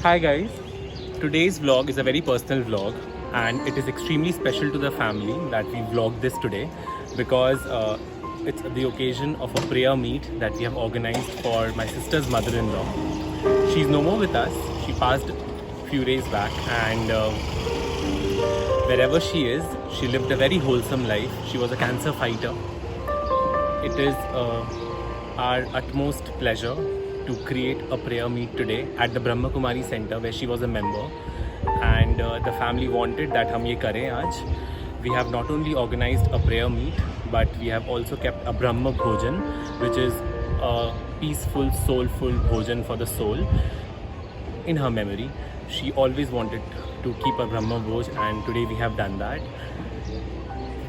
Hi guys, today's vlog is a very personal vlog and it is extremely special to the family that we vlogged this today because it's the occasion of a prayer meet that we have organized for my sister's mother-in-law. She's no more with us, she passed a few days back and wherever she is, she lived a very wholesome life. She was a cancer fighter. It is our utmost pleasure to create a prayer meet today at the Brahma Kumari Center where she was a member, and the family wanted that हम ये करें आज. We have not only organized a prayer meet but we have also kept a Brahma Bhojan, which is a peaceful, soulful bhojan for the soul in her memory. She always wanted to keep a Brahma Bhoj and today we have done that.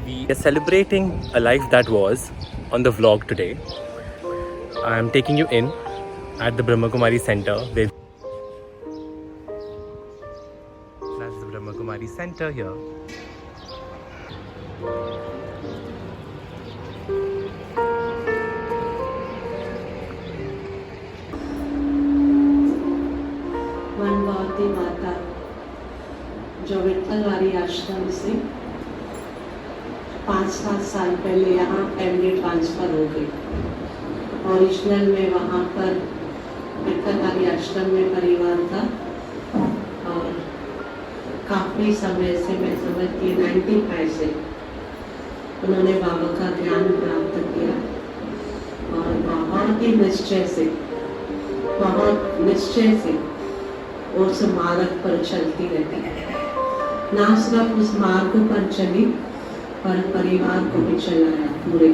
We are celebrating a life that was on the vlog today. I am taking you in at the Brahma Kumari Center. That's the Brahma Kumari Center here. वनवाती माता जो विट्ठलवाड़ी आश्रम से 5-7 साल पहले यहाँ family transfer हो गई. Original में वहाँ पर विट्ठलवाड़ी आश्रम में परिवार था और काफ़ी समय से मैं समझती 95 से उन्होंने बाबा का ज्ञान प्राप्त किया और बहुत ही निश्चय से उस मार्ग पर चलती रहती है. ना सिर्फ उस मार्ग पर चली पर परिवार को भी चलाया पूरे,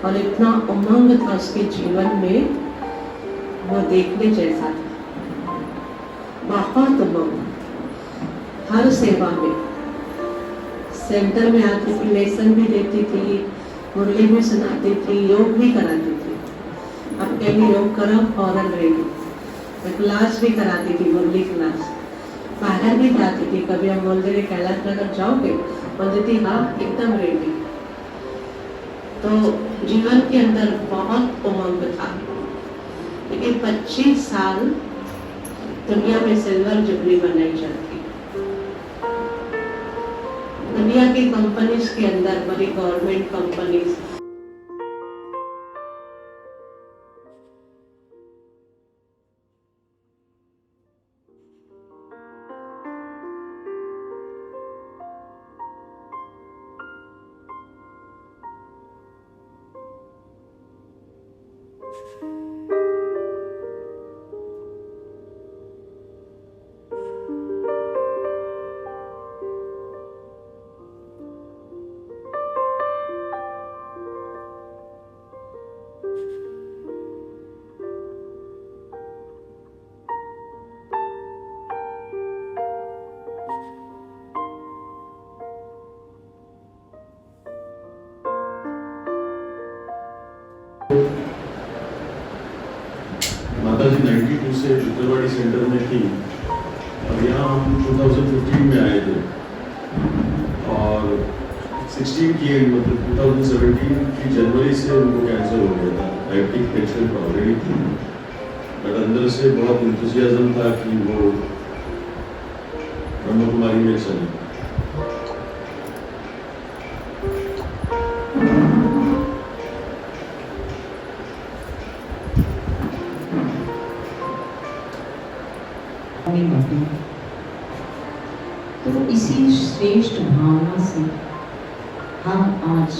और इतना उमंग था उसके जीवन में, वो देखने जैसा था. बहुत उमंग हर सेवा में. सेंटर में आती थी, लेसन भी देती थी, मुरली भी सुनाती थी, योग भी कराती थी. अब कहीं योग करो फौरन रेडी. क्लास भी कराती थी, मुरली क्लास. बाहर भी जाती थी. कभी हम बोलते थे कैलाश नगर जाओगे, बोलती थी हाँ एकदम रेडी. तो जीवन के अंदर बहुत उमंग था. लेकिन 25 साल दुनिया में सिल्वर जुबली मनाई जाती. दुनिया की कंपनीज के अंदर, बड़ी गवर्नमेंट कंपनीज, माताजी 92 से विट्ठलवाड़ी सेंटर में थी और यहाँ हम 2015 में आए थे और 16 की एंड मतलब 2017 की जनवरी से उनको कैंसर हो गया था. डायबिटिक पेशेंट ऑलरेडी थी बट अंदर से बहुत इंथुसियाज्म था कि वो ब्रह्म कुमारी में चले. तो इसी श्रेष्ठ भावना से हम आज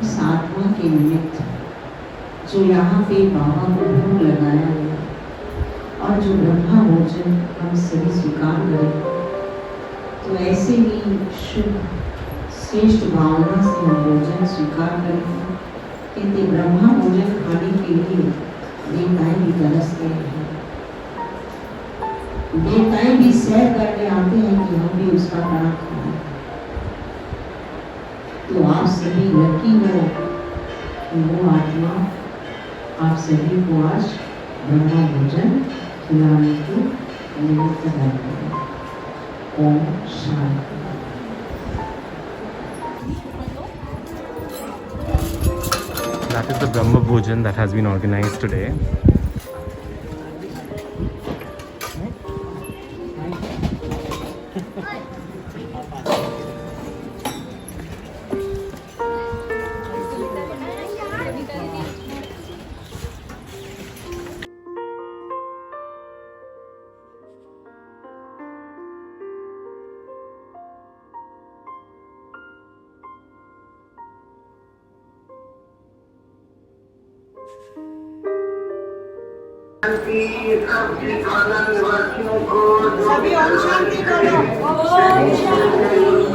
इस आत्मा के निमित्त जो यहाँ पे बाबा को भोग लगाया है और जो ब्रह्मा भोजन हम सभी स्वीकार करें, तो ऐसे ही शुभ श्रेष्ठ भावना से हम भोजन स्वीकार करें. क्योंकि ब्रह्मा भोजन खाने के लिए देवताएं भी तरसते हैं. देवताएं भी सैर करने आते हैं कि हम भी उसका खाना खाएं. तो आप सभी लकी हो कि वो आत्मा आप सभी को आज ब्रह्मा भोजन खिलाने को निमित्त करते हैं. Om Shanti. That is the Brahma Bhojan that has been organized today. सभी ओम शांति बोलो। ओम शांति।